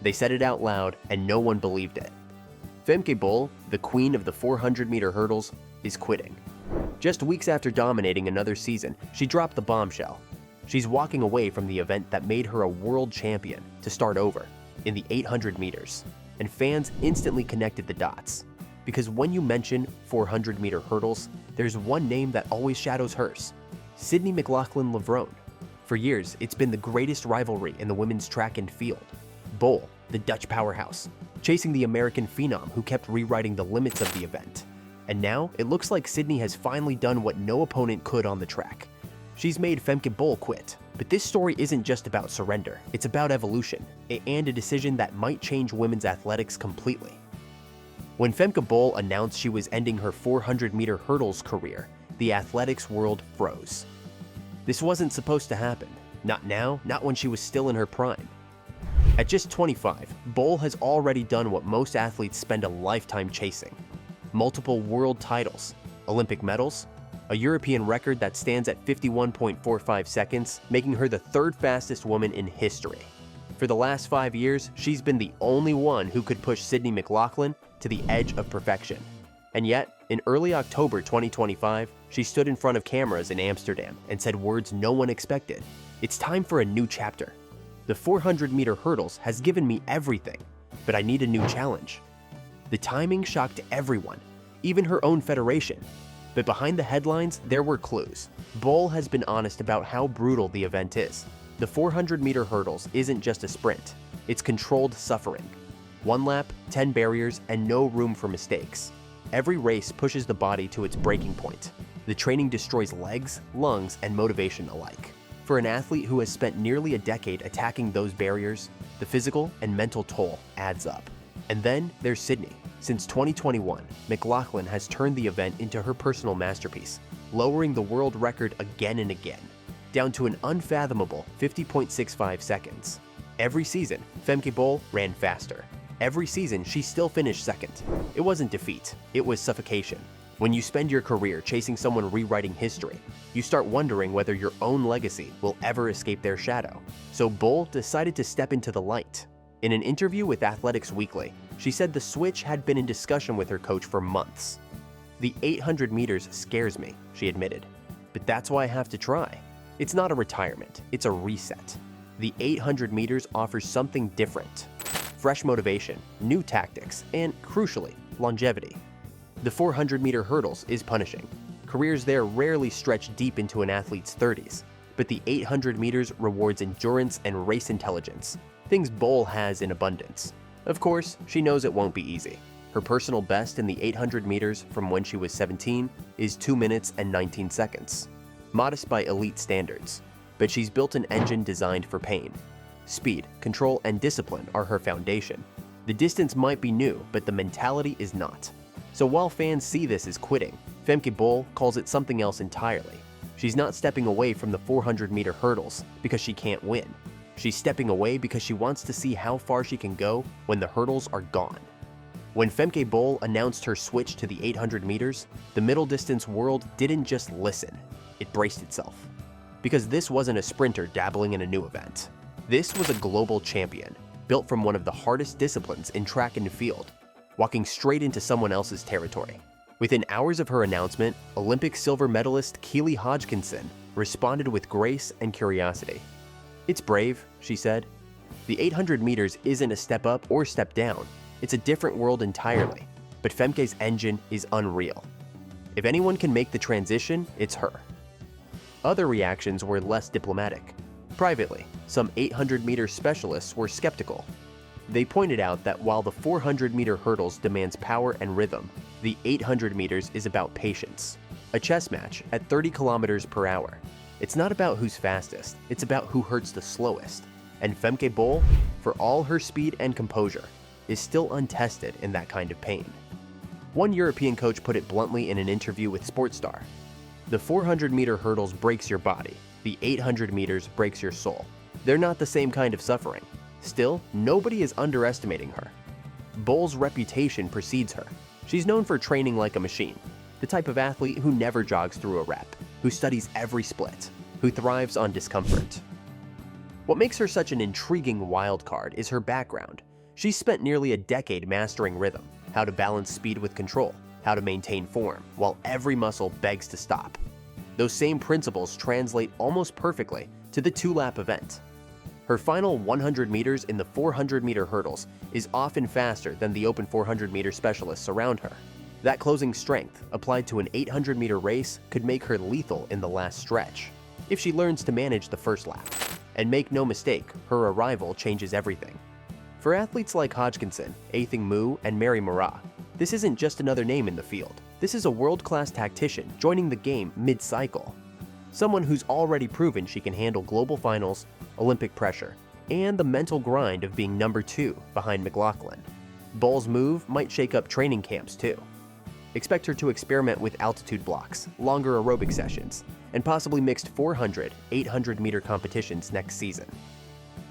They said it out loud, and no one believed it. Femke Bol, the queen of the 400-meter hurdles, is quitting. Just weeks after dominating another season, she dropped the bombshell. She's walking away from the event that made her a world champion to start over in the 800 meters. And fans instantly connected the dots. Because when you mention 400-meter hurdles, there's one name that always shadows hers: Sydney McLaughlin-Levrone. For years, it's been the greatest rivalry in the women's track and field. Bol, the Dutch powerhouse, chasing the American phenom who kept rewriting the limits of the event. And now, it looks like Sydney has finally done what no opponent could on the track. She's made Femke Bol quit. But this story isn't just about surrender, it's about evolution, and a decision that might change women's athletics completely. When Femke Bol announced she was ending her 400-meter hurdles career, the athletics world froze. This wasn't supposed to happen. Not now, not when she was still in her prime. At just 25, Bol has already done what most athletes spend a lifetime chasing: multiple world titles, Olympic medals, a European record that stands at 51.45 seconds, making her the third fastest woman in history. For the last 5 years, she's been the only one who could push Sydney McLaughlin to the edge of perfection. And yet, in early October 2025, she stood in front of cameras in Amsterdam and said words no one expected: "It's time for a new chapter. The 400-meter hurdles has given me everything, but I need a new challenge." The timing shocked everyone, even her own federation. But behind the headlines, there were clues. Bol has been honest about how brutal the event is. The 400-meter hurdles isn't just a sprint, it's controlled suffering. 1 lap, 10 barriers, and no room for mistakes. Every race pushes the body to its breaking point. The training destroys legs, lungs, and motivation alike. For an athlete who has spent nearly a decade attacking those barriers, the physical and mental toll adds up. And then there's Sydney. Since 2021, McLaughlin has turned the event into her personal masterpiece, lowering the world record again and again, down to an unfathomable 50.65 seconds. Every season, Femke Bol ran faster. Every season, she still finished second. It wasn't defeat, it was suffocation. When you spend your career chasing someone rewriting history, you start wondering whether your own legacy will ever escape their shadow. So Bol decided to step into the light. In an interview with Athletics Weekly, she said the switch had been in discussion with her coach for months. "The 800 meters scares me," she admitted, "but that's why I have to try. It's not a retirement, it's a reset. The 800 meters offers something different: fresh motivation, new tactics, and, crucially, longevity. The 400-meter hurdles is punishing. Careers there rarely stretch deep into an athlete's 30s, but the 800 meters rewards endurance and race intelligence, things Bol has in abundance. Of course, she knows it won't be easy. Her personal best in the 800 meters from when she was 17 is 2 minutes and 19 seconds. Modest by elite standards, but she's built an engine designed for pain. Speed, control, and discipline are her foundation. The distance might be new, but the mentality is not. So while fans see this as quitting, Femke Bol calls it something else entirely. She's not stepping away from the 400-meter hurdles because she can't win. She's stepping away because she wants to see how far she can go when the hurdles are gone. When Femke Bol announced her switch to the 800 meters, the middle distance world didn't just listen, it braced itself. Because this wasn't a sprinter dabbling in a new event. This was a global champion, built from one of the hardest disciplines in track and field, walking straight into someone else's territory. Within hours of her announcement, Olympic silver medalist Keely Hodgkinson responded with grace and curiosity. "It's brave," she said. "The 800 meters isn't a step up or step down. It's a different world entirely, but Femke's engine is unreal. If anyone can make the transition, it's her." Other reactions were less diplomatic. Privately, some 800-meter specialists were skeptical. They pointed out that while the 400-meter hurdles demands power and rhythm, the 800 meters is about patience. A chess match at 30 kilometers per hour. It's not about who's fastest, it's about who hurts the slowest. And Femke Bol, for all her speed and composure, is still untested in that kind of pain. One European coach put it bluntly in an interview with Sportstar: "The 400-meter hurdles breaks your body, the 800 meters breaks your soul. They're not the same kind of suffering. Still, nobody is underestimating her." Bol's reputation precedes her. She's known for training like a machine, the type of athlete who never jogs through a rep, who studies every split, who thrives on discomfort. What makes her such an intriguing wild card is her background. She's spent nearly a decade mastering rhythm, how to balance speed with control, how to maintain form, while every muscle begs to stop. Those same principles translate almost perfectly to the two-lap event. Her final 100 meters in the 400-meter hurdles is often faster than the open 400-meter specialists around her. That closing strength, applied to an 800-meter race, could make her lethal in the last stretch, if she learns to manage the first lap. And make no mistake, her arrival changes everything. For athletes like Hodgkinson, Athing Mu, and Mary Moraa, this isn't just another name in the field. This is a world-class tactician joining the game mid-cycle. Someone who's already proven she can handle global finals, Olympic pressure, and the mental grind of being number 2 behind McLaughlin. Bol's move might shake up training camps too. Expect her to experiment with altitude blocks, longer aerobic sessions, and possibly mixed 400, 800-meter competitions next season.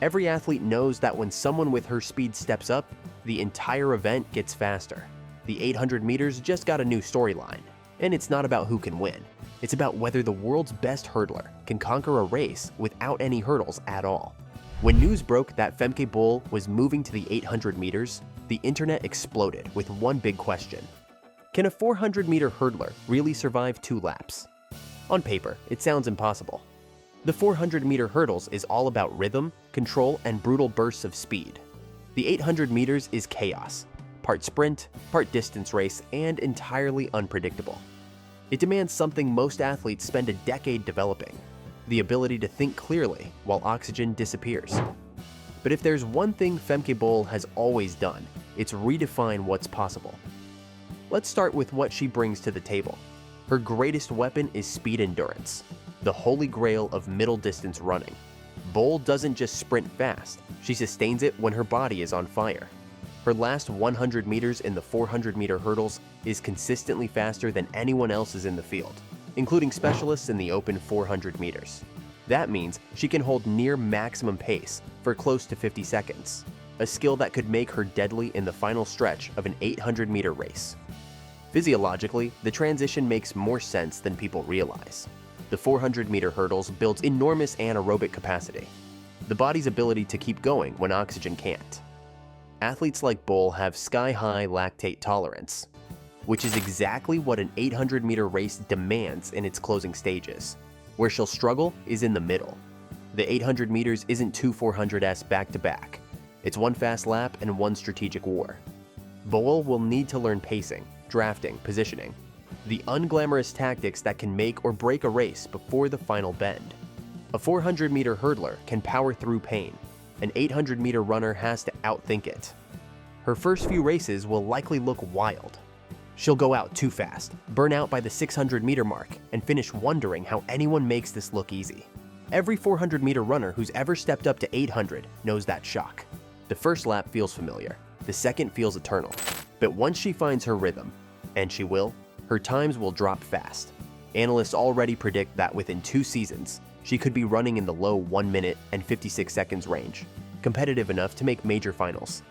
Every athlete knows that when someone with her speed steps up, the entire event gets faster. The 800 meters just got a new storyline, and it's not about who can win. It's about whether the world's best hurdler can conquer a race without any hurdles at all. When news broke that Femke Bol was moving to the 800 meters, the internet exploded with one big question. Can a 400-meter hurdler really survive 2 laps? On paper, it sounds impossible. The 400-meter hurdles is all about rhythm, control, and brutal bursts of speed. The 800 meters is chaos, part sprint, part distance race, and entirely unpredictable. It demands something most athletes spend a decade developing, the ability to think clearly while oxygen disappears. But if there's one thing Femke Bol has always done, it's redefine what's possible. Let's start with what she brings to the table. Her greatest weapon is speed endurance, the holy grail of middle distance running. Bol doesn't just sprint fast, she sustains it when her body is on fire. Her last 100 meters in the 400-meter hurdles is consistently faster than anyone else's in the field, including specialists in the open 400 meters. That means she can hold near maximum pace for close to 50 seconds, a skill that could make her deadly in the final stretch of an 800-meter race. Physiologically, the transition makes more sense than people realize. The 400-meter hurdles builds enormous anaerobic capacity, the body's ability to keep going when oxygen can't. Athletes like Bol have sky-high lactate tolerance, which is exactly what an 800-meter race demands in its closing stages. Where she'll struggle is in the middle. The 800 meters isn't 2 400s back-to-back. It's one fast lap and one strategic war. Bol will need to learn pacing, drafting, positioning, the unglamorous tactics that can make or break a race before the final bend. A 400-meter hurdler can power through pain. An 800-meter runner has to outthink it. Her first few races will likely look wild. She'll go out too fast, burn out by the 600-meter mark, and finish wondering how anyone makes this look easy. Every 400-meter runner who's ever stepped up to 800 knows that shock. The first lap feels familiar, the second feels eternal. But once she finds her rhythm, and she will, her times will drop fast. Analysts already predict that within 2 seasons, she could be running in the low 1 minute and 56 seconds range, competitive enough to make major finals.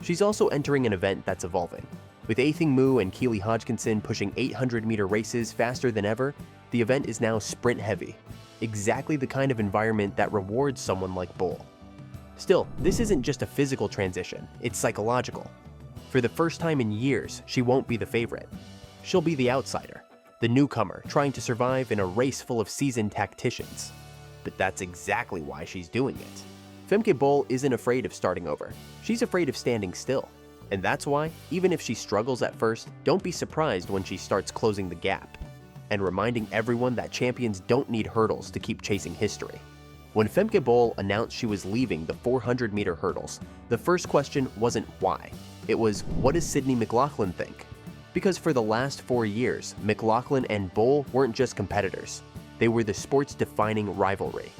She's also entering an event that's evolving. With Athing Mu and Keely Hodgkinson pushing 800-meter races faster than ever, the event is now sprint-heavy, exactly the kind of environment that rewards someone like Bol. Still, this isn't just a physical transition, it's psychological. For the first time in years, she won't be the favorite. She'll be the outsider, the newcomer trying to survive in a race full of seasoned tacticians. But that's exactly why she's doing it. Femke Bol isn't afraid of starting over. She's afraid of standing still. And that's why, even if she struggles at first, don't be surprised when she starts closing the gap and reminding everyone that champions don't need hurdles to keep chasing history. When Femke Bol announced she was leaving the 400-meter hurdles, the first question wasn't why. It was, what does Sydney McLaughlin think? Because for the last 4 years, McLaughlin and Bol weren't just competitors. They were the sport's defining rivalry.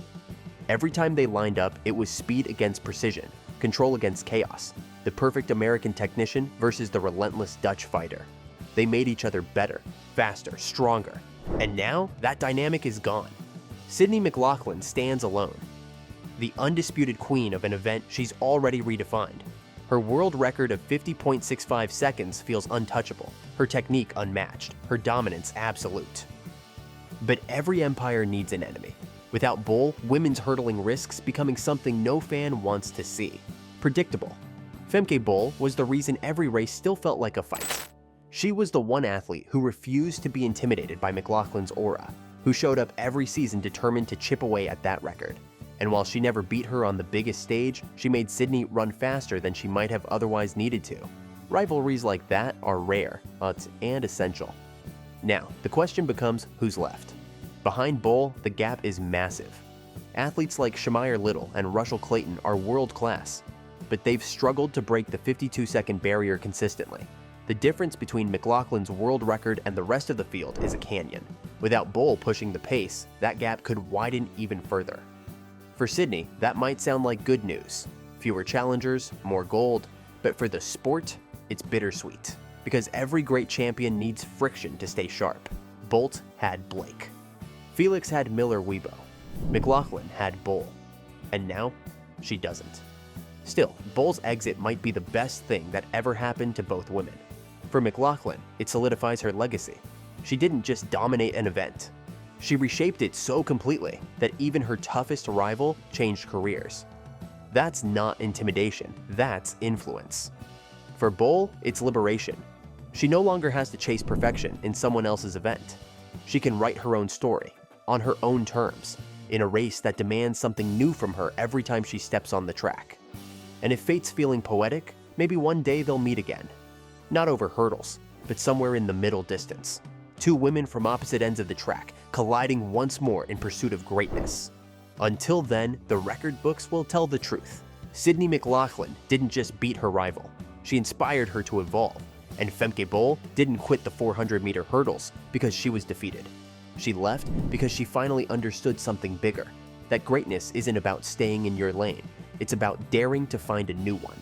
Every time they lined up, it was speed against precision, control against chaos, the perfect American technician versus the relentless Dutch fighter. They made each other better, faster, stronger. And now, that dynamic is gone. Sydney McLaughlin stands alone. The undisputed queen of an event she's already redefined. Her world record of 50.65 seconds feels untouchable, her technique unmatched, her dominance absolute. But every empire needs an enemy. Without Bol, women's hurdling risks becoming something no fan wants to see. Predictable. Femke Bol was the reason every race still felt like a fight. She was the one athlete who refused to be intimidated by McLaughlin's aura, who showed up every season determined to chip away at that record. And while she never beat her on the biggest stage, she made Sydney run faster than she might have otherwise needed to. Rivalries like that are rare, and essential. Now, the question becomes who's left. Behind Bol, the gap is massive. Athletes like Shemaiah Little and Russell Clayton are world-class, but they've struggled to break the 52-second barrier consistently. The difference between McLaughlin's world record and the rest of the field is a canyon. Without Bol pushing the pace, that gap could widen even further. For Sydney, that might sound like good news. Fewer challengers, more gold, but for the sport, it's bittersweet. Because every great champion needs friction to stay sharp. Bolt had Blake. Felix had Miller-Uibo. McLaughlin had Bol. And now, she doesn't. Still, Bol's exit might be the best thing that ever happened to both women. For McLaughlin, it solidifies her legacy. She didn't just dominate an event. She reshaped it so completely that even her toughest rival changed careers. That's not intimidation, that's influence. For Bol, it's liberation. She no longer has to chase perfection in someone else's event. She can write her own story, on her own terms, in a race that demands something new from her every time she steps on the track. And if fate's feeling poetic, maybe one day they'll meet again. Not over hurdles, but somewhere in the middle distance. Two women from opposite ends of the track, colliding once more in pursuit of greatness. Until then, the record books will tell the truth. Sydney McLaughlin didn't just beat her rival, she inspired her to evolve. And Femke Bol didn't quit the 400-meter hurdles because she was defeated. She left because she finally understood something bigger, that greatness isn't about staying in your lane, it's about daring to find a new one.